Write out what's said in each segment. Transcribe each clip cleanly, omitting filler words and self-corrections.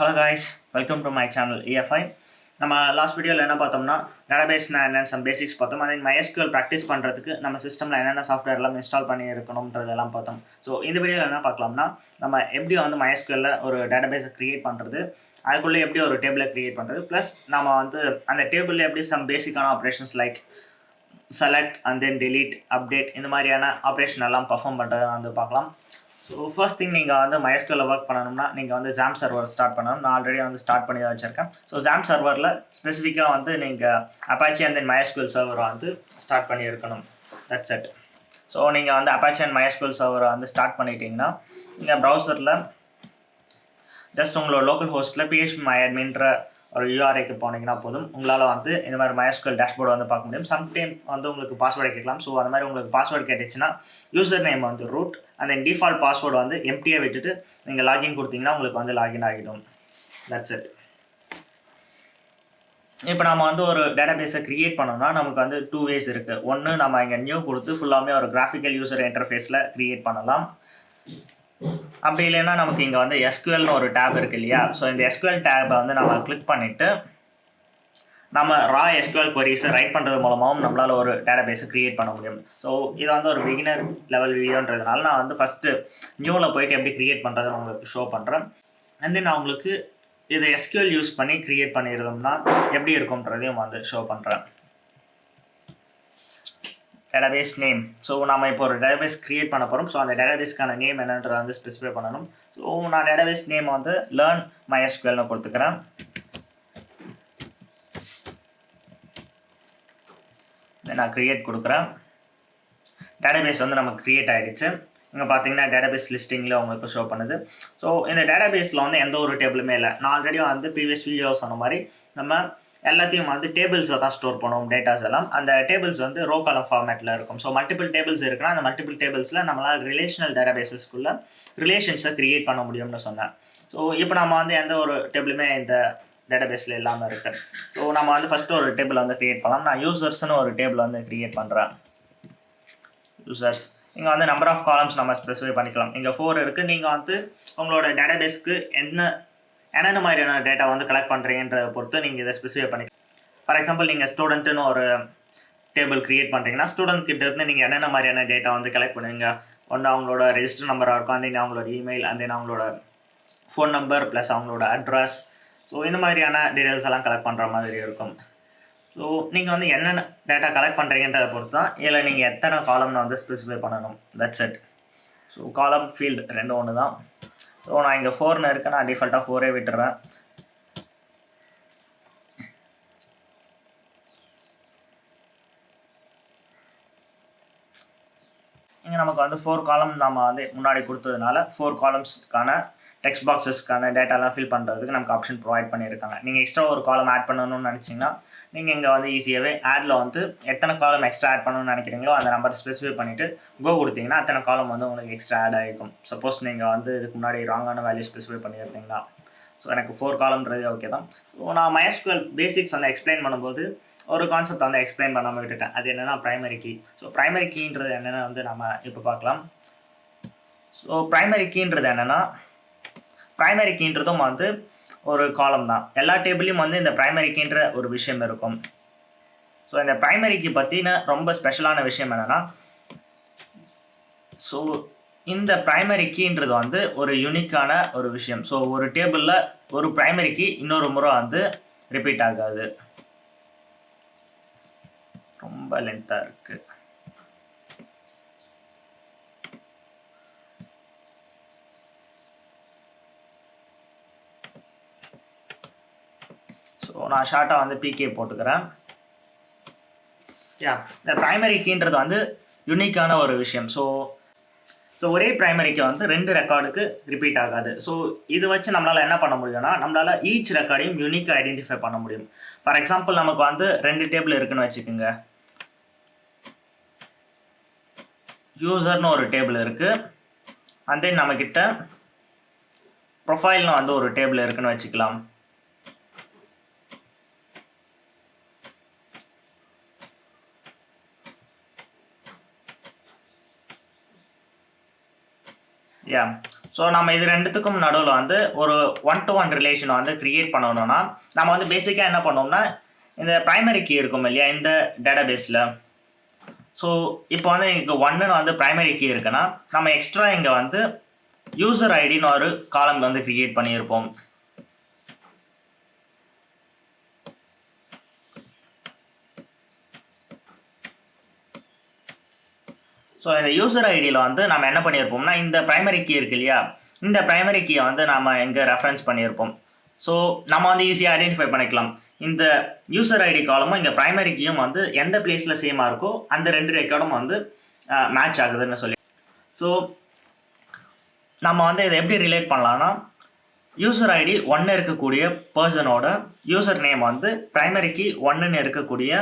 Hello guys, welcome to my channel EFI. நம்ம last வீடியோவில் என்ன பார்த்தோம்னா டேட்டாபேஸ்னா என்னென்னு சம் பேசிக்ஸ் பார்த்தோம். அதே MySQL ப்ராக்டிஸ் பண்ணுறதுக்கு நம்ம சிஸ்டமில் என்னென்ன சாஃப்ட்வேர்லாம் இன்ஸ்டால் பண்ணி இருக்கணுன்றதெல்லாம் பார்த்தோம். ஸோ இந்த வீடியோவில் என்ன பார்க்கலாம்னா நம்ம எப்படி வந்து MySQLல ஒரு டேட்டாபேஸை க்ரியேட் பண்ணுறது, அதுக்குள்ளே எப்படி ஒரு டேபிளை க்ரியேட் பண்ணுறது, ப்ளஸ் நம்ம வந்து அந்த டேபிளில் எப்படி சம் பேசிக்கான operations like select and then delete update இந்த மாதிரியான ஆப்ரேஷன் எல்லாம் பர்ஃபார்ம் பண்ணுறதை வந்து பார்க்கலாம். ஸோ ஃபர்ஸ்ட் திங் நீங்கள் வந்து MySQL ஒர்க் பண்ணணும்னா நீங்கள் வந்து XAMPP சர்வர் ஸ்டார்ட் பண்ணணும். நான் ஆல்ரெடி வந்து ஸ்டார்ட் பண்ணி தான் வச்சுருக்கேன். ஸோ XAMPP சர்வரில் ஸ்பெசிஃபிக்காக வந்து நீங்கள் Apache and then MySQL சர்வரை வந்து ஸ்டார்ட் பண்ணி இருக்கணும். That's it. ஸோ நீங்கள் வந்து Apache and MySQL சர்வரை வந்து ஸ்டார்ட் பண்ணிட்டீங்கன்னா நீங்கள் ப்ரௌசரில் ஜஸ்ட் உங்களோட லோக்கல் ஹோஸ்ட்டில் phpMyAdminன்ற ஒரு URIக்கு போனீங்கன்னா போதும், உங்களால் வந்து இந்த மாதிரி MySQL டேஷ்போர்டு வந்து பார்க்க முடியும். சம்டைம் வந்து உங்களுக்கு பாஸ்வேர்டு கேட்கலாம். ஸோ அந்த மாதிரி உங்களுக்கு பாஸ்வேர்டு கேட்டுச்சுன்னா யூசர் நேம் வந்து ரூட் அந்த டிஃபால்ட் பாஸ்வேர்டு வந்து எம்டியாக விட்டுட்டு நீங்கள் லாகின் கொடுத்தீங்கன்னா உங்களுக்கு வந்து லாகின் ஆகிடும். That's it. இப்போ நம்ம வந்து ஒரு டேட்டாபேஸை க்ரியேட் பண்ணோம்னா நமக்கு வந்து 2 ways இருக்குது. ஒன்று, நம்ம இங்கே நியூ கொடுத்து ஃபுல்லாமே ஒரு கிராஃபிக்கல் யூசர் இன்டர்ஃபேஸில் க்ரியேட் பண்ணலாம். அப்படி இல்லைன்னா நமக்கு இங்கே வந்து SQLனு ஒரு டேப் இருக்குது இல்லையா? ஸோ இந்த SQL டேப்பை வந்து நம்ம கிளிக் பண்ணிவிட்டு நம்ம ரா SQL queries ரைட் பண்ணுறது மூலமாகவும் நம்மளால் ஒரு டேட்டாபேஸை க்ரியேட் பண்ண முடியும். ஸோ இது வந்து ஒரு பிகினர் லெவல் வீடியோன்றதுனால நான் வந்து ஃபஸ்ட்டு நியூவில் போயிட்டு எப்படி க்ரியேட் பண்ணுறதுன்னு உங்களுக்கு ஷோ பண்ணுறேன். அண்ட் தென் நான் உங்களுக்கு இதை SQL யூஸ் பண்ணி க்ரியேட் பண்ணியிருந்தோம்னா எப்படி இருக்கும்ன்றதையும் வந்து ஷோ பண்ணுறேன். Database name. ஸோ நம்ம இப்போ ஒரு டேட்டாபேஸ் க்ரியேட் பண்ண போகிறோம். ஸோ அந்த டேட்டாபேஸ்க்கான நேம் என்னன்றதை வந்து ஸ்பெசிஃபை பண்ணணும். ஸோ நான் டேட்டாபேஸ் நேம் வந்து லேர்ன் MySQLனு கொடுத்துக்கிறேன். நான் க்ரியேட் கொடுக்குறேன். டேட்டாபேஸ் வந்து நமக்கு க்ரியேட் ஆகிடுச்சு. இங்கே பார்த்தீங்கன்னா டேட்டாபேஸ் லிஸ்டிங்கில் உங்களுக்கு ஷோ பண்ணுது. ஸோ இந்த டேட்டாபேஸில் வந்து எந்த ஒரு டேபிளுமே இல்லை. நான் ஆல்ரெடி வந்து ப்ரீவியஸ் வீடியோ சொன்ன மாதிரி நம்ம எல்லாத்தையும் வந்து டேபிள்ஸை தான் ஸ்டோர் பண்ணுவோம். டேட்டாஸ் எல்லாம் அந்த டேபிள்ஸ் வந்து ரோ காலம் ஃபார்மேட்டில் இருக்கும். ஸோ மல்டிபிள் டேபிள்ஸ் இருக்குன்னா அந்த மல்டிபிள் டேபிள்ஸில் நம்மளால் ரிலேஷனல் டேட்டாபேஸஸ்க்குள்ளே ரிலேஷன்ஸை க்ரியேட் பண்ண முடியும்னு சொன்னேன். ஸோ இப்போ நம்ம வந்து எந்த ஒரு டேபிளுமே இந்த டேட்டாபேஸில் இல்லாமல் இருக்குது. ஸோ நம்ம வந்து ஃபஸ்ட்டு ஒரு டேபிள் வந்து க்ரியேட் பண்ணலாம். நான் யூசர்ஸ்னு ஒரு டேபிள் வந்து க்ரியேட் பண்ணுறேன். யூசர்ஸ் இங்கே வந்து நம்பர் ஆஃப் காலம்ஸ் நம்ம ஸ்பெசிஃபை பண்ணிக்கலாம். இங்கே 4 இருக்குது. நீங்கள் வந்து உங்களோட டேட்டாபேஸ்க்கு என்னென்ன மாதிரியான டேட்டா வந்து கலெக்ட் பண்ணுறீங்கன்றதை பொறுத்து நீங்கள் இதை ஸ்பெசிஃபை பண்ணிக்கலாம். ஃபார் எக்ஸாம்பிள் நீங்கள் ஸ்டூடெண்ட்டுன்னு ஒரு டேபிள் க்ரியேட் பண்ணுறீங்கன்னா ஸ்டூடெண்ட் கிட்ட இருந்து நீங்கள் என்னென்ன மாதிரியான டேட்டா வந்து கலெக்ட் பண்ணுவீங்க. ஒன்று அவங்களோட ரெஜிஸ்டர் நம்பராக இருக்கும், அந்த அவங்களோட இமெயில், அந்த அவங்களோட ஃபோன் நம்பர் ப்ளஸ் அவங்களோட அட்ரஸ். ஸோ இந்த மாதிரியான டீட்டெயில்ஸ் எல்லாம் கலெக்ட் பண்ணுற மாதிரி இருக்கும். ஸோ நீங்கள் வந்து என்னென்ன டேட்டா கலெக்ட் பண்ணுறீங்கன்றதை பொறுத்து தான் இதில் நீங்கள் எத்தனை காலம்னு வந்து ஸ்பெசிஃபை பண்ணணும். That's it. ஸோ காலம் ஃபீல்டு ரெண்டும் ஒன்று தான். ஸோ நான் இங்கே 4னு இருக்கேன். நான் டிஃபால்ட்டாக 4 விட்டுறேன். இங்கே நமக்கு வந்து 4 காலம் நம்ம வந்து முன்னாடி கொடுத்ததுனால 4 காலம்ஸ்க்கான டெக்ஸ்ட் பாக்ஸஸ்க்கான டேட்டாலாம் ஃபில் பண்ணுறதுக்கு நமக்கு ஆப்ஷன் ப்ரொவைட் பண்ணியிருக்காங்க. நீங்கள் எக்ஸ்ட்ரா ஒரு காலம் ஆட் பண்ணணும்னு நினச்சிங்கன்னா நீங்கள் இங்கே வந்து ஈஸியாகவே ஆடில் வந்து எத்தனை காலம் எக்ஸ்ட்ரா ஆட் பண்ணணும்னு நினைக்கிறீங்களோ அந்த நம்பர் ஸ்பெசிஃபை பண்ணிவிட்டு கோ கொடுத்தீங்கன்னா அத்தனை காலம் வந்து உங்களுக்கு எக்ஸ்ட்ரா ஆட் ஆகிருக்கும். சப்போஸ் நீங்கள் வந்து இதுக்கு முன்னாடி ராங்கான வேல்யூ ஸ்பெசிஃபை பண்ணியிருந்தீங்கன்னா. ஸோ எனக்கு 4 காலம்ன்றது ஓகே தான். ஸோ நான் MySQL பேசிக்ஸ் வந்து எக்ஸ்பிளைன் பண்ணும்போது ஒரு கான்செப்ட் வந்து எக்ஸ்பிளைன் பண்ணாமல் விட்டுட்டேன். அது என்னென்னா ப்ரைமரி கீ. ஸோ ப்ரைமரி கீன்றது என்னென்னு வந்து நம்ம இப்போ பார்க்கலாம். ஸோ ப்ரைமரி கீன்றது என்னென்னா, ப்ரைமரி கீன்றதும் வந்து ஒரு காலம் தான். எல்லா டேபிளையும் வந்து இந்த ப்ரைமரி கீன்ற ஒரு விஷயம் இருக்கும். ஸோ இந்த ப்ரைமரி கீ பற்றின ரொம்ப ஸ்பெஷலான விஷயம் என்னென்னா, ஸோ இந்த ப்ரைமரி கீன்றது வந்து ஒரு யூனிக்கான ஒரு விஷயம். ஸோ ஒரு டேபிளில் ஒரு ப்ரைமரி கீ இன்னொரு முறை வந்து ரிப்பீட் ஆகாது. ரொம்ப லென்த்தாக இருக்குது. ஸோ நான் ஷார்ட்டாக வந்து PK போட்டுக்கிறேன். இந்த ப்ரைமரி கீன்றது வந்து யூனிக்கான ஒரு விஷயம். ஸோ ஒரே ப்ரைமரிக்கு வந்து 2 ரெக்கார்டுக்கு ரிப்பீட் ஆகாது. ஸோ இது வச்சு நம்மளால் என்ன பண்ண முடியும்னா நம்மளால் ஈச் ரெக்கார்டையும் யூனிக்காக ஐடென்டிஃபை பண்ண முடியும். ஃபார் எக்ஸாம்பிள் நமக்கு வந்து 2 டேபிள் இருக்குன்னு வச்சுக்கோங்க. யூசர்னு ஒரு டேபிள் இருக்குது. அண்ட் தென் நம்மக்கிட்ட ப்ரொஃபைல்னு வந்து ஒரு டேபிள் இருக்குன்னு வச்சுக்கலாம். ஸோ நம்ம இது ரெண்டுத்துக்கும் நடுவில் வந்து ஒரு 1-to-1 ரிலேஷனை வந்து க்ரியேட் பண்ணணும்னா நம்ம வந்து பேசிக்காக என்ன பண்ணோம்னா இந்த ப்ரைமரி கீ இருக்கும் இல்லையா இந்த டேட்டாபேஸில். ஸோ இப்போ வந்து இங்கே 1ன்னு வந்து ப்ரைமரி கீ இருக்குன்னா நம்ம எக்ஸ்ட்ரா இங்கே வந்து யூசர் ஐடின்னு ஒரு காலம் வந்து க்ரியேட் பண்ணியிருப்போம். ஸோ இந்த யூசர் ஐடியில் வந்து நம்ம என்ன பண்ணியிருப்போம்னா இந்த ப்ரைமரி கீ இருக்கு இல்லையா இந்த ப்ரைமரி கீயை வந்து நம்ம இங்கே ரெஃபரன்ஸ் பண்ணியிருப்போம். ஸோ நம்ம வந்து ஈஸியாக ஐடென்டிஃபை பண்ணிக்கலாம் இந்த யூசர் ஐடி காலமும் இங்கே ப்ரைமரி கீயும் வந்து எந்த பிளேஸில் சேமாக இருக்கோ அந்த 2 ரெக்கார்டும் வந்து மேட்ச் ஆகுதுன்னு சொல்லி. ஸோ நம்ம வந்து இதை எப்படி ரிலேட் பண்ணலாம்னா யூசர் ஐடி 1 இருக்கக்கூடிய பர்சனோட யூசர் நேம் வந்து ப்ரைமரி கீ 1ன்னு இருக்கக்கூடிய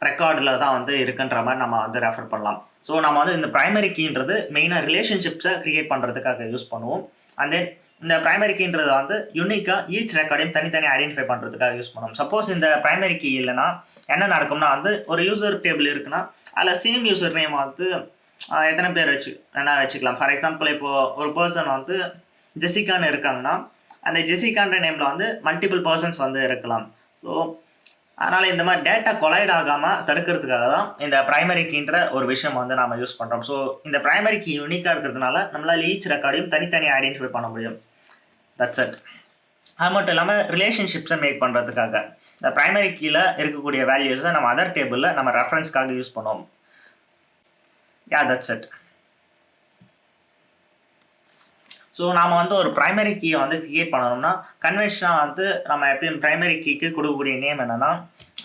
ரெக்கார்டில் தான் வந்து இருக்குன்ற மாதிரி நம்ம வந்து ரெஃபர் பண்ணலாம். ஸோ நம்ம வந்து இந்த ப்ரைமரி கீன்றது மெயினாக ரிலேஷன்ஷிப்ஸை க்ரியேட் பண்ணுறதுக்காக யூஸ் பண்ணுவோம். அண்ட் தென் இந்த ப்ரைமரி கீன்றது வந்து யூனிக்காக ஈச் ரெக்கார்டையும் தனித்தனி ஐடென்டிஃபை பண்ணுறதுக்காக யூஸ் பண்ணுவோம். சப்போஸ் இந்த ப்ரைமரி கீ இல்லைனா என்ன நடக்கும்னா வந்து ஒரு யூசர் டேபிள் இருக்குன்னா அதில் சேம் யூசர் நேம் வந்து எத்தனை பேர் என்ன வச்சுக்கலாம். ஃபார் எக்ஸாம்பிள் இப்போது ஒரு பர்சன் வந்து ஜெசிகான்னு இருக்காங்கன்னா அந்த ஜெசிகான்ற நேமில் வந்து மல்டிபிள் பர்சன்ஸ் வந்து இருக்கலாம். ஸோ அதனால் இந்த மாதிரி டேட்டா கொலைட் ஆகாமல் தடுக்கிறதுக்காக தான் இந்த ப்ரைமரி கீன்ற ஒரு விஷயம் வந்து நம்ம யூஸ் பண்ணுறோம். ஸோ இந்த ப்ரைமரி கீ யூனிக்காக இருக்கிறதுனால நம்மளால் ஈச் ரெக்கார்டையும் தனித்தனி ஐடென்டிஃபை பண்ண முடியும். That's it. அது மட்டும் இல்லாமல் ரிலேஷன்ஷிப்ஸை மேக் பண்ணுறதுக்காக இந்த ப்ரைமரி கீயில் இருக்கக்கூடிய வேல்யூஸை நம்ம அதர் டேபிளில் நம்ம ரெஃபரன்ஸ்க்காக யூஸ் பண்ணுவோம். That's it. ஸோ நாம் வந்து ஒரு ப்ரைமரி கீயை வந்து க்ரியேட் பண்ணணும்னா கன்வென்ஷனாக வந்து நம்ம எப்பயும் ப்ரைமரி கீக்கு கொடுக்கக்கூடிய நேம் என்னென்னா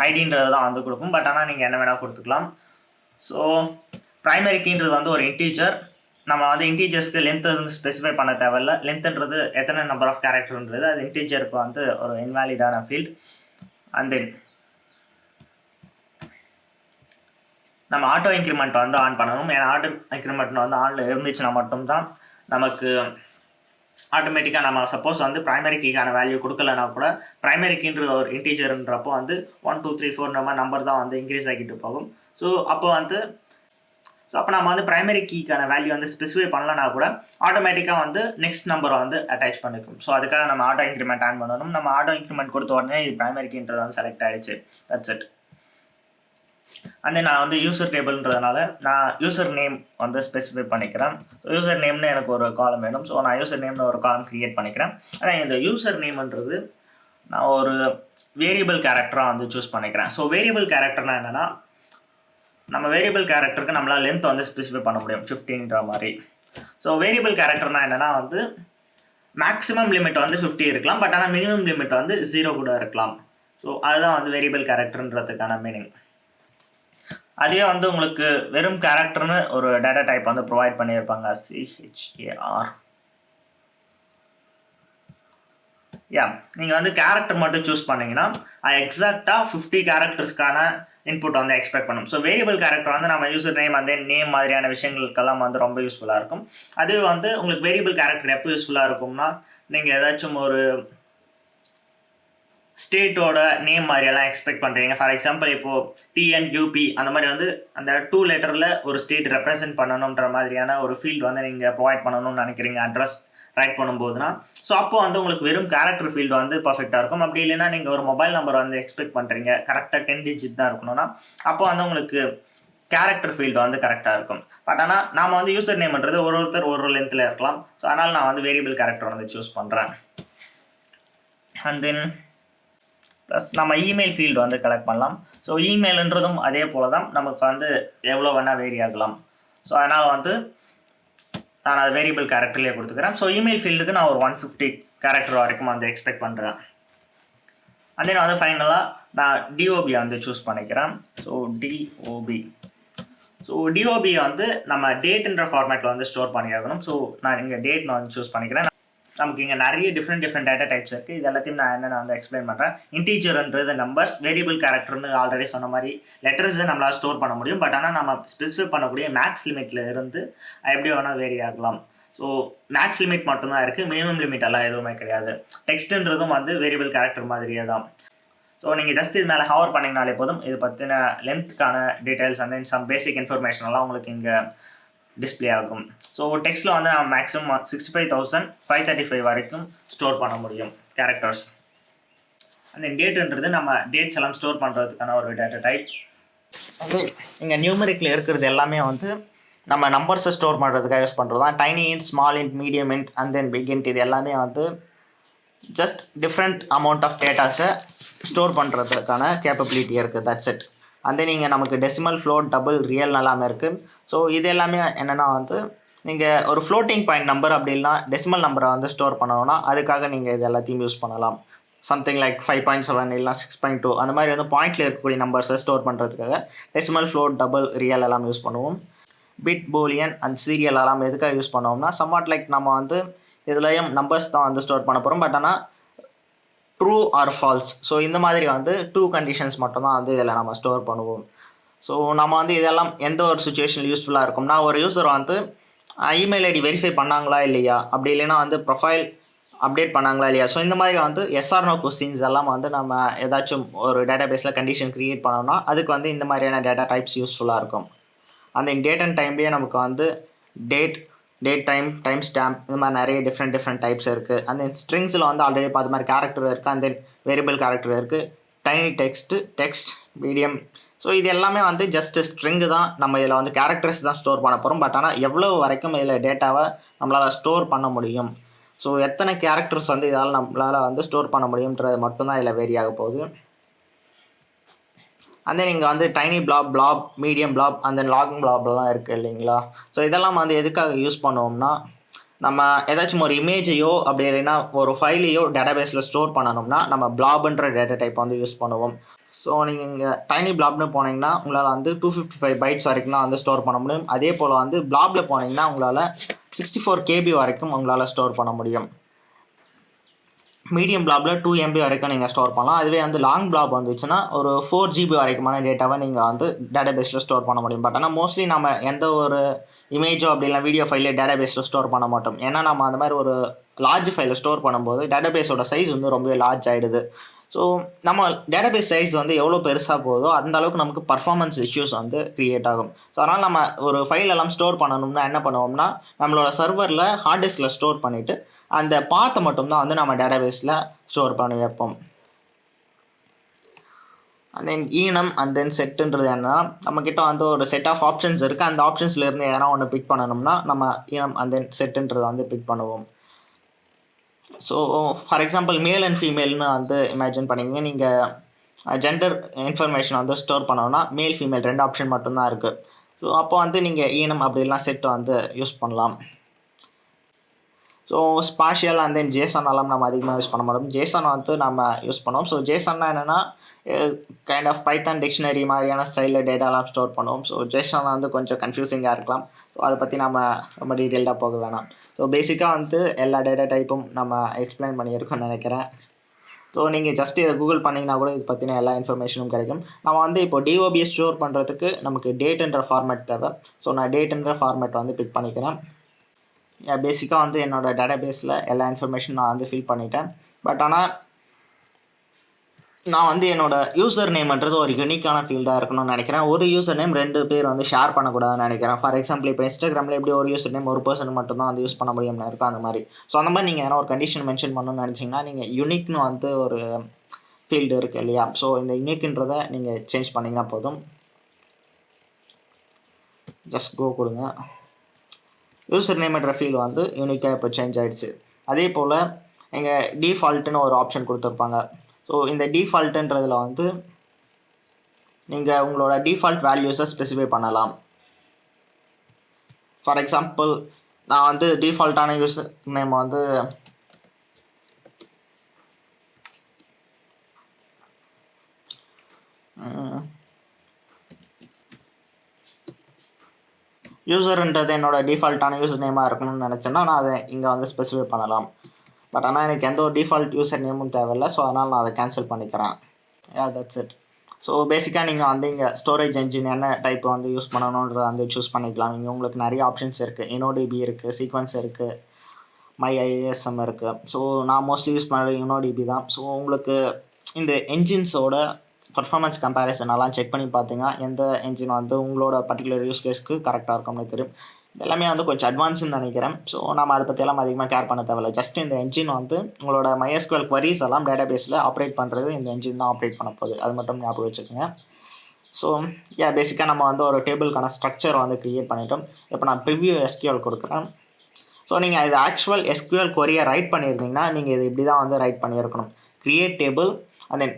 ஐடின்றது தான் வந்து கொடுக்கும். பட் ஆனால் நீங்கள் என்ன வேணால் கொடுத்துக்கலாம். ஸோ ப்ரைமரி கீன்றது வந்து ஒரு இன்டீஜர். நம்ம வந்து இன்டீஜர்ஸ்க்கு லென்த் வந்து ஸ்பெசிஃபை பண்ண தேவையில்லை. லென்த்துன்றது எத்தனை நம்பர் ஆஃப் கேரக்டர்ன்றது அது இன்டீஜருக்கு வந்து ஒரு இன்வாலிடான ஃபீல்ட். அண்ட் தென் நம்ம ஆட்டோ இன்க்ரிமெண்ட் வந்து ஆன் பண்ணணும். ஏன்னா ஆட்டோ இன்க்ரிமெண்ட் வந்து ஆனில் இருந்துச்சுன்னா மட்டும்தான் நமக்கு ஆட்டோமேட்டிக்காக நம்ம சப்போஸ் வந்து ப்ரைமரி கீக்கான வேல்யூ கொடுக்கலனா கூட ப்ரைமரி கீன்ற ஒரு இன்டீஜர்ன்றப்போ வந்து 1 2 3 4 நம்பர் தான் வந்து இன்க்ரீஸ் ஆகிட்டு போகும். ஸோ அப்போ நம்ம வந்து ப்ரைமரி கீக்கான வேல்யூ வந்து ஸ்பெசிஃபை பண்ணலனா கூட ஆட்டோமேட்டிக்காக வந்து நெக்ஸ்ட் நம்பரை வந்து அட்டாச் பண்ணிக்கும். ஸோ அதுக்காக நம்ம ஆட்டோ இன்க்ரிமெண்ட் ஆன் பண்ணணும். நம்ம ஆட்டோ இன்க்ரிமெண்ட் கொடுத்த உடனே இது ப்ரைமரி கீன்றது வந்து செலக்ட் ஆகிடுச்சு. That's it. அண்ட் நான் வந்து யூசர் டேபிள்ன்றதுனால நான் யூசர் நேம் வந்து ஸ்பெசிஃபை பண்ணிக்கிறேன். யூசர் நேம்னு எனக்கு ஒரு காலம் வேணும். ஸோ நான் யூசர் நேம்னு ஒரு காலம் க்ரியேட் பண்ணிக்கிறேன். ஆனால் இந்த யூசர் நேம்ன்றது நான் ஒரு வேரியபிள் கேரக்டராக வந்து சூஸ் பண்ணிக்கிறேன். ஸோ வேரியபிள் கேரக்டர்னால் என்னென்னா நம்ம வேரியபிள் கேரக்டருக்கு நம்மளால் லென்த் வந்து ஸ்பெசிஃபை பண்ண முடியும் 15ன்ற மாதிரி. ஸோ வேரியபிள் கேரக்டர்னால் என்னென்னா வந்து மேக்ஸிமம் லிமிட் வந்து 50 இருக்கலாம். பட் ஆனால் மினிமம் லிமிட் வந்து 0 கூட இருக்கலாம். ஸோ அதுதான் வந்து வேரியபிள் கேரக்டர்ன்றதுக்கான மீனிங். அதே வந்து உங்களுக்கு வெறும் கேரக்டர்னு ஒரு டேட்டா டைப் வந்து ப்ரொவைட் பண்ணியிருப்பாங்க. CHAR. நீங்கள் வந்து கேரக்டர் மட்டும் சூஸ் பண்ணிங்கன்னா எக்ஸாக்டாக 50 கேரக்டர்ஸ்க்கான இன்புட் வந்து எக்ஸ்பெக்ட் பண்ணும். ஸோ வேரியபிள் கேரக்டர் வந்து நம்ம யூசர் நேம் அந்த நேம் மாதிரியான விஷயங்களுக்கெல்லாம் வந்து ரொம்ப யூஸ்ஃபுல்லாக இருக்கும். அதுவே வந்து உங்களுக்கு வேரியபிள் கேரக்டர் எப்போ யூஸ்ஃபுல்லாக இருக்கும்னா நீங்கள் ஏதாச்சும் ஒரு ஸ்டேட்டோட நேம் மாதிரியெல்லாம் எக்ஸ்பெக்ட் பண்ணுறீங்க. ஃபார் எக்ஸாம்பிள் இப்போது TNUP அந்த மாதிரி வந்து அந்த 2 லெட்டரில் ஒரு ஸ்டேட் ரெப்ரசென்ட் பண்ணணுன்ற மாதிரியான ஒரு ஃபீல்டு வந்து நீங்கள் ப்ரொவைட் பண்ணணும்னு நினைக்கிறீங்க அட்ரஸ் ரைட் பண்ணும்போதுனா. ஸோ அப்போ வந்து உங்களுக்கு வெறும் கேரக்டர் ஃபீல்டு வந்து பர்ஃபெக்டாக இருக்கும். அப்படி இல்லைன்னா நீங்கள் ஒரு மொபைல் நம்பர் வந்து எக்ஸ்பெக்ட் பண்ணுறீங்க கரெக்டாக 10 டிஜிட் தான் இருக்கணும்னா அப்போ வந்து உங்களுக்கு கேரக்டர் ஃபீல்டு வந்து கரெக்டாக இருக்கும். பட் ஆனால் நாம் வந்து யூசர் நேம்ன்றது ஒருத்தர் ஒரு லென்த்தில் இருக்கலாம். ஸோ அதனால் நான் வந்து வேரியபிள் கேரக்டர் வந்து சூஸ் பண்ணுறேன். அண்ட் தென் ப்ளஸ் நம்ம இமெயில் ஃபீல்டு வந்து கலெக்ட் பண்ணலாம். ஸோ இமெயில்ன்றதும் அதே போல் தான் நமக்கு வந்து எவ்வளோ வேணால் வேரி ஆகலாம். ஸோ அதனால் வந்து நான் அது வேரியபிள் கேரக்டர்லேயே கொடுத்துக்கிறேன். ஸோ இமெயில் ஃபீல்டுக்கு நான் ஒரு 150 கேரக்டர் வரைக்கும் வந்து எக்ஸ்பெக்ட் பண்ணுறேன். அதே நான் வந்து ஃபைனலாக நான் டிஓபியை வந்து சூஸ் பண்ணிக்கிறேன். ஸோ டிஓபி வந்து நம்ம டேட்ன்ற ஃபார்மேட்டில் வந்து ஸ்டோர் பண்ணியாகணும். ஸோ நான் இங்கே டேட் நான் வந்து சூஸ் பண்ணிக்கிறேன். நமக்கு இங்கே நிறைய டிஃப்ரெண்ட் டேட்டா டைப்ஸ் இருக்குது. இது எல்லாத்தையும் நான் என்னென்ன வந்து எக்ஸ்பிளைன் பண்ணுறேன். இன்டீஜர்ன்றது நம்பர்ஸ், வேரியபிள் கேரக்டர்னு ஆல்ரெடி சொன்ன மாதிரி லெட்டர்ஸை நம்மளால் ஸ்டோர் பண்ண முடியும். பட் ஆனால் நம்ம ஸ்பெசிஃபை பண்ணக்கூடிய மேக்ஸ் லிமிட்டில் இருந்து எப்படி வேணால் வேரி ஆகலாம். ஸோ மேக்ஸ் லிமிட் மட்டும்தான் இருக்குது, மினிமம் லிமிட் எல்லாம் எதுவுமே கிடையாது. டெக்ஸ்ட்டுன்றதும் வந்து வேரியபிள் கேரக்டர் மாதிரியே தான். ஸோ நீங்கள் ஜஸ்ட் இது மேலே ஹவர் பண்ணிங்கனாலே போதும் இது பற்றின லென்த்துக்கான details and then some basic information எல்லாம் உங்களுக்கு இங்கே டிஸ்பிளே ஆகும். ஸோ டெக்ஸ்ட்டில் வந்து நம்ம மேக்ஸிமம் 65,535 வரைக்கும் ஸ்டோர் பண்ண முடியும் கேரக்டர்ஸ். அந்த டேட்டுன்றது நம்ம டேட்ஸ் எல்லாம் ஸ்டோர் பண்ணுறதுக்கான ஒரு டேட்டா டைப். இங்கே நியூமரிக்கில் இருக்கிறது எல்லாமே வந்து நம்ம நம்பர்ஸை ஸ்டோர் பண்ணுறதுக்காக யூஸ் பண்ணுறது தான். Tiny int, small int, medium int and then big int, இது எல்லாமே வந்து ஜஸ்ட் டிஃப்ரெண்ட் அமௌண்ட் ஆஃப் டேட்டாஸை ஸ்டோர் பண்ணுறதுக்கான கேப்பபிலிட்டி இருக்குது. That's it. அந்த நீங்கள் நமக்கு டெசிமல், ஃப்ளோட், டபுள், ரியல் எல்லாமே இருக்குது. ஸோ இது எல்லாமே என்னென்னா வந்து நீங்கள் ஒரு ஃப்ளோட்டிங் பாயிண்ட் நம்பர் அப்படி இல்லைனா டெசிமல் நம்பரை வந்து ஸ்டோர் பண்ணணும்னா அதுக்காக நீங்கள் இது எல்லாத்தையும் யூஸ் பண்ணலாம். சம்திங் லைக் 5.7 இல்லைனா 6.2 அந்த மாதிரி வந்து பாயிண்டில் இருக்கக்கூடிய நம்பர்ஸை ஸ்டோர் பண்ணுறதுக்காக டெசிமல், ஃப்ளோட், டபுள், ரியல் எல்லாம் யூஸ் பண்ணுவோம். பிட், பூலியன் அண்ட் சீரியல் எல்லாம் எதுக்காக யூஸ் பண்ணுவோம்னா சம்வாட் லைக் நம்ம வந்து இதுலேயும் நம்பர்ஸ் தான் வந்து ஸ்டோர் பண்ண போகிறோம். பட் ஆனால் ட்ரூ ஆர் ஃபால்ஸ், ஸோ இந்த மாதிரி வந்து 2 கண்டிஷன்ஸ் மட்டும்தான் வந்து இதில் நம்ம ஸ்டோர் பண்ணுவோம். ஸோ நம்ம வந்து இதெல்லாம் எந்த ஒரு சுச்சுவேஷனில் யூஸ்ஃபுல்லாக இருக்கும்னா ஒரு யூஸர் வந்து இமெயில் ஐடி வெரிஃபை பண்ணாங்களா இல்லையா, அப்படி இல்லைன்னா வந்து ப்ரொஃபைல் அப்டேட் பண்ணாங்களா இல்லையா, ஸோ இந்த மாதிரி வந்து எஸ்ஆர்னோ கொஸ்டின்ஸ் எல்லாம் வந்து நம்ம ஏதாச்சும் ஒரு டேட்டா பேஸில் கண்டிஷன் க்ரியேட் பண்ணோம்னா அதுக்கு வந்து இந்த மாதிரியான டேட்டா டைப்ஸ் யூஸ்ஃபுல்லாக இருக்கும். அந்த டேட் அண்ட் டைம்லேயே நமக்கு வந்து டேட் டைம், டைம் ஸ்டாம்ப், இந்த மாதிரி நிறைய டிஃப்ரெண்ட் டைப்ஸ் இருக்குது. அந்த ஸ்ட்ரிங்ஸில் வந்து ஆல்ரெடி பார்த்த மாதிரி கேரக்டர் இருக்குது, அந்த வேரியபிள் கேரக்டர் இருக்குது, டைனி டெக்ஸ்ட், மீடியம். ஸோ இது எல்லாமே வந்து ஜஸ்ட் ஸ்ட்ரிங்கு தான். நம்ம இதில் வந்து கேரக்டர்ஸ் தான் ஸ்டோர் பண்ண போகிறோம். பட் ஆனால் எவ்வளோ வரைக்கும் இதில் டேட்டாவை நம்மளால் ஸ்டோர் பண்ண முடியும், ஸோ எத்தனை கேரக்டர்ஸ் வந்து இதால் நம்மளால் வந்து ஸ்டோர் பண்ண முடியுன்றது மட்டும்தான் இதில் வேரி ஆக போகுது. அந்த நீங்கள் வந்து டைனி பிளாப், மீடியம் பிளாப், அந்த லாகிங் பிளாப்லாம் இருக்குது இல்லைங்களா. ஸோ இதெல்லாம் வந்து எதுக்காக யூஸ் பண்ணுவோம்னா நம்ம ஏதாச்சும் ஒரு இமேஜையோ அப்படி இல்லைன்னா ஒரு ஃபைலையோ டேட்டாபேஸில் ஸ்டோர் பண்ணணும்னா நம்ம பிளாப்ன்ற டேட்டா டைப் வந்து யூஸ் பண்ணுவோம். ஸோ நீங்கள் இங்கே டைனி பிளாப்னு போனீங்கன்னா உங்களால் வந்து 255 பைட்ஸ் வரைக்கும் தான் வந்து ஸ்டோர் பண்ண முடியும். அதே போல் வந்து பிளாபில் போனீங்கன்னா உங்களால் 64 KB வரைக்கும் உங்களால் ஸ்டோர் பண்ண முடியும். மீடியம் பிளாபில் 2 MB வரைக்கும் நீங்கள் ஸ்டோர் பண்ணலாம். அதுவே வந்து லாங் பிளாப் வந்துச்சுன்னா ஒரு 4 GB வரைக்குமான டேட்டாவை நீங்கள் வந்து டேட்டாபேஸில் ஸ்டோர் பண்ண முடியும். பட் ஆனால் மோஸ்ட்லி நம்ம எந்த ஒரு இமேஜோ அப்படி இல்லை வீடியோ ஃபைலே டேட்டாபேஸில் ஸ்டோர் பண்ண மாட்டோம். ஏன்னா நம்ம அந்த மாதிரி ஒரு லார்ஜ் ஃபைலை ஸ்டோர் பண்ணும்போது டேட்டாபேஸோட சைஸ் வந்து ரொம்ப லார்ஜ் ஆகிடுது. ஸோ நம்ம டேட்டாபேஸ் சைஸ் வந்து எவ்வளோ பெருசாக போதோ அந்த அளவுக்கு நமக்கு பர்ஃபார்மன்ஸ் இஷ்யூஸ் வந்து க்ரியேட் ஆகும். ஸோ அதனால் நம்ம ஒரு ஃபைல் எல்லாம் ஸ்டோர் பண்ணணும்னா என்ன பண்ணுவோம்னா நம்மளோட சர்வரில் ஹார்ட் டிஸ்கில் ஸ்டோர் பண்ணிவிட்டு அந்த பாத்தை மட்டும்தான் வந்து நம்ம டேட்டாபேஸில் ஸ்டோர் பண்ணி வைப்போம். அண்ட் தென் ஈனம் அண்ட் தென் செட்டுன்றது என்னன்னா நம்மக்கிட்ட வந்து ஒரு செட் ஆஃப் ஆப்ஷன்ஸ் இருக்குது. அந்த ஆப்ஷன்ஸ்லேருந்து எதனா ஒன்று பிக் பண்ணணும்னா நம்ம ஈனம் அண்ட் தென் செட்டுன்றதை வந்து பிக் பண்ணுவோம். So for example male and ஃபீமேல்னு வந்து இமேஜின் பண்ணிங்க. நீங்கள் ஜெண்டர் இன்ஃபர்மேஷன் வந்து ஸ்டோர் பண்ணோன்னா மேல் ஃபீமேல் 2 ஆப்ஷன் மட்டும்தான் இருக்குது. ஸோ அப்போ வந்து நீங்கள் ஈனம் அப்படிலாம் செட்டு வந்து யூஸ் பண்ணலாம். ஸோ ஸ்பாஷியல் அண்ட் தென் ஜேசன் எல்லாம் நம்ம அதிகமாக யூஸ் பண்ண மாட்டோம். ஜேசன் வந்து நம்ம யூஸ் பண்ணுவோம். ஸோ ஜேசன்னா என்னென்னா கைண்ட் ஆஃப் பைத்தான் டிக்ஷனரி மாதிரியான ஸ்டைலில் டேட்டாலாம் ஸ்டோர் பண்ணுவோம். ஸோ ஜேசன் வந்து கொஞ்சம் கன்ஃபியூசிங்காக இருக்கலாம். ஸோ அதை பற்றி நம்ம ரொம்ப டீட்டெயில்டாக போக வேணாம். ஸோ பேசிக்காக வந்து எல்லா டேட்டா டைப்பும் நம்ம எக்ஸ்பிளைன் பண்ணியிருக்கோம்னு நினைக்கிறேன். ஸோ நீங்கள் ஜஸ்ட் இதை கூகுள் பண்ணிங்கன்னா கூட இது பற்றின எல்லா இன்ஃபர்மேஷனும் கிடைக்கும். நம்ம வந்து இப்போ டிஓபிஎஸ் ஸ்டோர் பண்ணுறதுக்கு நமக்கு டேட்டுன்ற ஃபார்மேட் தேவை. ஸோ நான் டேட்டுன்ற ஃபார்மேட் வந்து பிக் பண்ணிக்கிறேன். பேசிக்காக வந்து என்னோடய டேட்டாபேஸில் எல்லா இன்ஃபர்மேஷன் நான் வந்து ஃபில் பண்ணிட்டேன். பட் ஆனால் நான் வந்து என்னோடய யூசர் நேம்ன்றது ஒரு யூனிக்கான ஃபீல்டாக இருக்கணும்னு நினைக்கிறேன். ஒரு யூசர் நேம் 2 பேர் வந்து ஷேர் பண்ணக்கூடாதுன்னு நினைக்கிறேன். ஃபார் எக்ஸாம்பிள் இப்போ இன்ஸ்டாகிராமில் எப்படி ஒரு யூசர் நேம் ஒரு பர்சன் மட்டும்தான் வந்து யூஸ் பண்ண முடியும்னு இருக்கும் அந்த மாதிரி. ஸோ அந்த மாதிரி நீங்கள் ஏன்னா ஒரு கண்டிஷன் மென்ஷன் பண்ணணும்னு நினச்சிங்கன்னா நீங்கள் யூனிக்னு வந்து ஒரு ஃபீல்டு இருக்குது இல்லையா. ஸோ இந்த யூனிக்ன்றதை நீங்கள் சேஞ்ச் பண்ணிங்கன்னா போதும். ஜஸ்ட் கோ கொடுங்க. யூசர் நேம்ன்ற ஃபீல்டு வந்து யூனிக்காக இப்போ சேஞ்ச் ஆகிடுச்சு. அதே போல் எங்கள் டிஃபால்ட்டுன்னு ஒரு ஆப்ஷன் கொடுத்துருப்பாங்க. ஸோ இந்த டிஃபால்ட்டுன்றதில் வந்து நீங்கள் உங்களோட டிஃபால்ட் வேல்யூஸை ஸ்பெசிஃபை பண்ணலாம். ஃபார் எக்ஸாம்பிள் நான் வந்து டிஃபால்ட்டான யூசர் நேம் வந்து யூசர்ன்றது என்னோட டிஃபால்ட்டான யூசர் நேமாக இருக்கணும்னு நினச்சேன்னா நான் அதை இங்கே வந்து ஸ்பெசிஃபை பண்ணலாம். பட் ஆனால் எனக்கு எந்த ஒரு டிஃபால்ட் யூசர் நேமும் தேவையில்லை. ஸோ அதனால் நான் அதை கேன்சல் பண்ணிக்கிறேன். That's it. ஸோ பேசிக்காக நீங்கள் வந்து இங்கே ஸ்டோரேஜ் என்ஜின் என்ன டைப் வந்து யூஸ் பண்ணணுன்றதை வந்து சூஸ் பண்ணிக்கலாம். இங்கே உங்களுக்கு நிறைய ஆப்ஷன்ஸ் இருக்குது. InnoDB இருக்குது, சீக்வன்ஸ் இருக்குது, MyISM இருக்குது. ஸோ நான் மோஸ்ட்லி யூஸ் பண்ணுறது InnoDB தான். ஸோ உங்களுக்கு இந்த என்ஜின்ஸோட பர்ஃபார்மன்ஸ் கம்பேரிசன் எல்லாம் செக் பண்ணி பார்த்தீங்கன்னா எந்த என்ஜின் வந்து உங்களோட பர்டிகுலர் யூஸ் கேஸ்க்கு கரெக்டாக இருக்கும்னு தெரியும். எல்லாமே வந்து கொஞ்சம் அட்வான்ஸ்னு நினைக்கிறேன். ஸோ நம்ம அதை பற்றியெல்லாம் அதிகமாக கேர் பண்ண தேவையில்ல. ஜஸ்ட் இந்த என்ஜின் வந்து உங்களோட MySQL queries எல்லாம் டேட்டாபேஸில் ஆப்ரேட் பண்ணுறது இந்த என்ஜின் தான் ஆப்ரேட் பண்ண போகுது. அது மட்டும் ஞாபகம் வச்சுக்கோங்க. ஸோ பேசிக்காக நம்ம வந்து ஒரு டேபிளுக்கான ஸ்ட்ரக்சர் வந்து க்ரியேட் பண்ணிட்டோம். இப்போ நான் ப்ரிவ்யூ SQL கொடுக்குறேன். ஸோ நீங்கள் இது ஆக்சுவல் SQL கொரியை ரைட் பண்ணியிருந்தீங்கன்னா நீங்கள் இது இப்படி தான் வந்து ரைட் பண்ணியிருக்கணும். Create table and then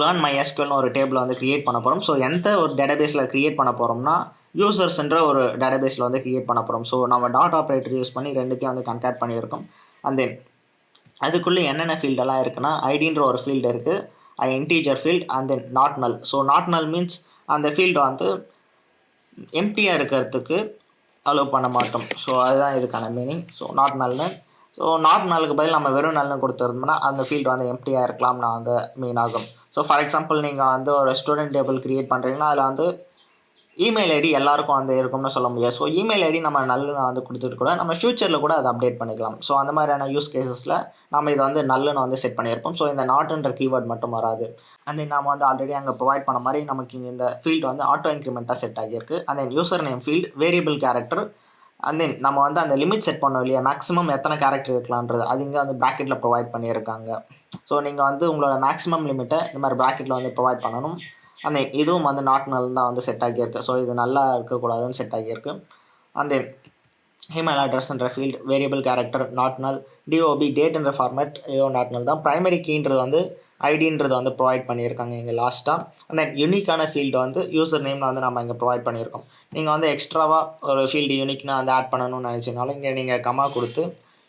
learn MySQLனு ஒரு டேபிளை வந்து க்ரியேட் பண்ண போகிறோம். ஸோ எந்த ஒரு டேட்டாபேஸில் க்ரியேட் பண்ண போகிறோம்னா யூசர்ஸ்ன்ற ஒரு டேட்டாபேஸில் வந்து க்ரியேட் பண்ண போகிறோம். ஸோ நம்ம டாட் ஆப்ரேட்டர் யூஸ் பண்ணி ரெண்டுத்தையும் வந்து கன்கேட் பண்ணியிருக்கோம். அண்ட் தென் அதுக்குள்ளே என்னென்ன ஃபீல்டெல்லாம் இருக்குன்னா ஐடின்ற ஒரு ஃபீல்டு இருக்குது, integer field and then not null. So not null means அந்த ஃபீல்டு வந்து எம்டியாக இருக்கிறதுக்கு அலோவ் பண்ண மாட்டோம். ஸோ அதுதான் இதுக்கான மீனிங். ஸோ நாட் நல்னு. ஸோ நாட் நல்லுக்கு பதில் நம்ம வெறும் நல்னு கொடுத்துருந்தோம்னா அந்த ஃபீல்டு வந்து எம்டியாக இருக்கலாம்னு அந்த மீன் ஆகும். ஸோ ஃபார் எக்ஸாம்பிள் நீங்கள் வந்து ஒரு ஸ்டூடெண்ட் டேபிள் க்ரியேட் பண்ணுறீங்கன்னா அதில் வந்து இமெயில் ஐடி எல்லாருக்கும் வந்து இருக்கும்னு சொல்ல முடியாது. ஸோ இமெயில் ஐடி நம்ம நல்லு வந்து கொடுத்துட்டு கூட நம்ம ஃபியூச்சரில் கூட அதை அப்டேட் பண்ணிக்கலாம். ஸோ அந்த மாதிரியான யூஸ் கேசஸில் நம்ம இதை வந்து நல்லுன்னு வந்து செட் பண்ணியிருப்போம். ஸோ இந்த நாட்ன்ற கீவேர்ட் மட்டும் வராது. அண்ட் தென் நம்ம வந்து ஆல்ரெடி அங்கே ப்ரொவைட் பண்ண மாதிரி நமக்கு இங்கே இந்த ஃபீல்டு வந்து ஆட்டோ இன்க்ரிமெண்ட்டாக செட் ஆகியிருக்கு. And then user name field variable character and then நம்ம வந்து அந்த லிமிட் செட் பண்ணோம் இல்லையா, மேக்ஸிமம் எத்தனை கேரக்டர் இருக்கலான்றது அது இங்கே வந்து ப்ராக்கெட்டில் ப்ரொவைட் பண்ணியிருக்காங்க. ஸோ நீங்கள் வந்து உங்களோட மேக்ஸிமம் லிமிட்டை இந்த மாதிரி ப்ராக்கெட்டில் வந்து ப்ரொவைட் பண்ணணும். அந்த இதுவும் வந்து நாட் நல் தான் வந்து செட் ஆகியிருக்கு. ஸோ இது நல்லா இருக்கக்கூடாதுன்னு செட் ஆகியிருக்கு. அந்த இமெயில் அட்ரஸ்ன்ற field variable character not null, DOB டேட்ன்ற ஃபார்மேட் ஏதோ நாட் நல் தான். ப்ரைமரி கீன்றது வந்து ஐடின்றது வந்து ப்ரொவைட் பண்ணியிருக்காங்க இங்கே லாஸ்ட்டாக. அந்த யூனிக்கான ஃபீல்டு வந்து யூசர் நேமில் வந்து நம்ம இங்கே ப்ரொவைட் பண்ணியிருக்கோம். நீங்கள் வந்து எக்ஸ்ட்ராவாக ஒரு ஃபீல்டு யூனிக்னு வந்து ஆட் பண்ணணும்னு நினச்சினாலும் இங்கே நீங்கள் கமா கொடுத்து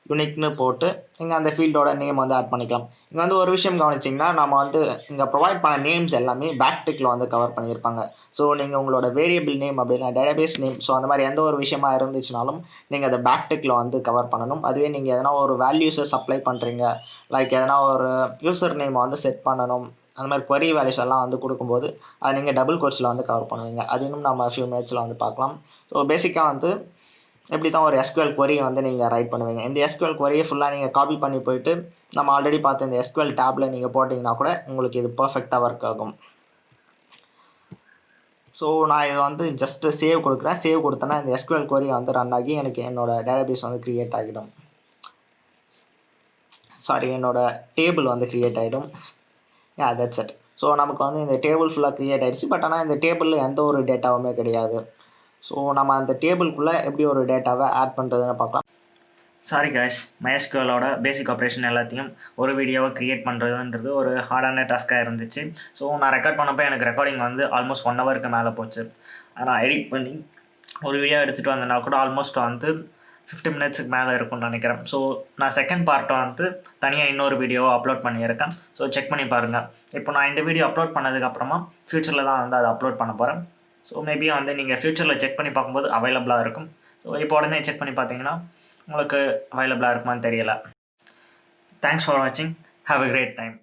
யூனிக்னு போட்டு இங்கே அந்த ஃபீல்டோட நேம் வந்து ஆட் பண்ணிக்கலாம். இங்கே வந்து ஒரு விஷயம் கவனிச்சிங்கன்னா நம்ம வந்து இங்கே ப்ரொவைட் பண்ண நேம்ஸ் எல்லாமே பேக்டிக்கில் வந்து கவர் பண்ணியிருப்பாங்க. ஸோ நீங்கள் உங்களோட வேரியபிள் நேம் அப்படின்னா டேட்டாபேஸ் நேம், ஸோ அந்த மாதிரி எந்த ஒரு விஷயமா இருந்துச்சுனாலும் நீங்கள் அதை பேக்டிக்கில் வந்து கவர் பண்ணணும். அதுவே நீங்கள் எதனா ஒரு வேல்யூஸை சப்ளை பண்ணுறீங்க, லைக் எதனா ஒரு யூசர் நேமை வந்து செட் பண்ணணும், அந்த மாதிரி query வேல்யூஸ் எல்லாம் வந்து கொடுக்கும்போது அதை நீங்கள் டபுள் கோட்ஸில் வந்து கவர் பண்ணுவீங்க. அது இன்னும் நம்ம ஃபியூ மினிட்ஸில் வந்து பார்க்கலாம். ஸோ பேசிக்காக வந்து எப்படி தான் ஒரு SQL query வந்து நீங்கள் ரைட் பண்ணுவீங்க. இந்த SQL queryயை ஃபுல்லாக நீங்கள் காப்பி பண்ணி போயிட்டு நம்ம ஆல்ரெடி பார்த்த இந்த SQL டேப்பில் நீங்கள் போட்டிங்கன்னா கூட உங்களுக்கு இது பர்ஃபெக்டாக ஒர்க் ஆகும். ஸோ நான் இதை வந்து ஜஸ்ட்டு சேவ் கொடுக்குறேன். சேவ் கொடுத்தேன்னா இந்த SQL query வந்து ரன் ஆகி எனக்கு என்னோடய டேட்டாபேஸ் வந்து க்ரியேட் ஆகிடும். என்னோடய டேபிள் வந்து க்ரியேட் ஆகிடும். That's it. ஸோ நமக்கு வந்து இந்த டேபிள் ஃபுல்லாக க்ரியேட் ஆகிடுச்சு. பட் ஆனால் இந்த டேபிளில் எந்த ஒரு டேட்டாவுமே கிடையாது. ஸோ நம்ம அந்த டேபிள்குள்ளே எப்படி ஒரு டேட்டாவை ஆட் பண்ணுறதுன்னு பார்க்கலாம். சாரி கைஸ், MySQLோட பேசிக் ஆப்ரேஷன் எல்லாத்தையும் ஒரு வீடியோவை க்ரியேட் பண்ணுறதுன்றது ஒரு ஹார்டான டாஸ்க்காக இருந்துச்சு. ஸோ நான் ரெக்கார்ட் பண்ணப்போ எனக்கு ரெக்கார்டிங் வந்து ஆல்மோஸ்ட் 1 ஹவருக்கு மேலே போச்சு. நான் எடிட் பண்ணி ஒரு வீடியோ எடுத்துகிட்டு வந்தேன்னா கூட ஆல்மோஸ்ட் வந்து 50 மினிட்ஸுக்கு மேலே இருக்கும்னு நினைக்கிறேன். ஸோ நான் செகண்ட் பார்ட்டை வந்து தனியாக இன்னொரு வீடியோவை அப்லோட் பண்ணியிருக்கேன். ஸோ செக் பண்ணி பாருங்கள். இப்போ நான் இந்த வீடியோ அப்லோட் பண்ணதுக்கப்புறமா ஃப்யூச்சரில் தான் வந்து அதை அப்லோட் பண்ண போகிறேன். ஸோ மேபி வந்து நீங்கள் ஃப்யூச்சரில் செக் பண்ணி பார்க்கும்போது அவைலபிளாக இருக்கும். ஸோ இப்போ உடனே செக் பண்ணி பார்த்தீங்கன்னா உங்களுக்கு அவைலபிளாக இருக்குமான்னு தெரியலை. தேங்க்ஸ் ஃபார் வாட்சிங். Have a great time.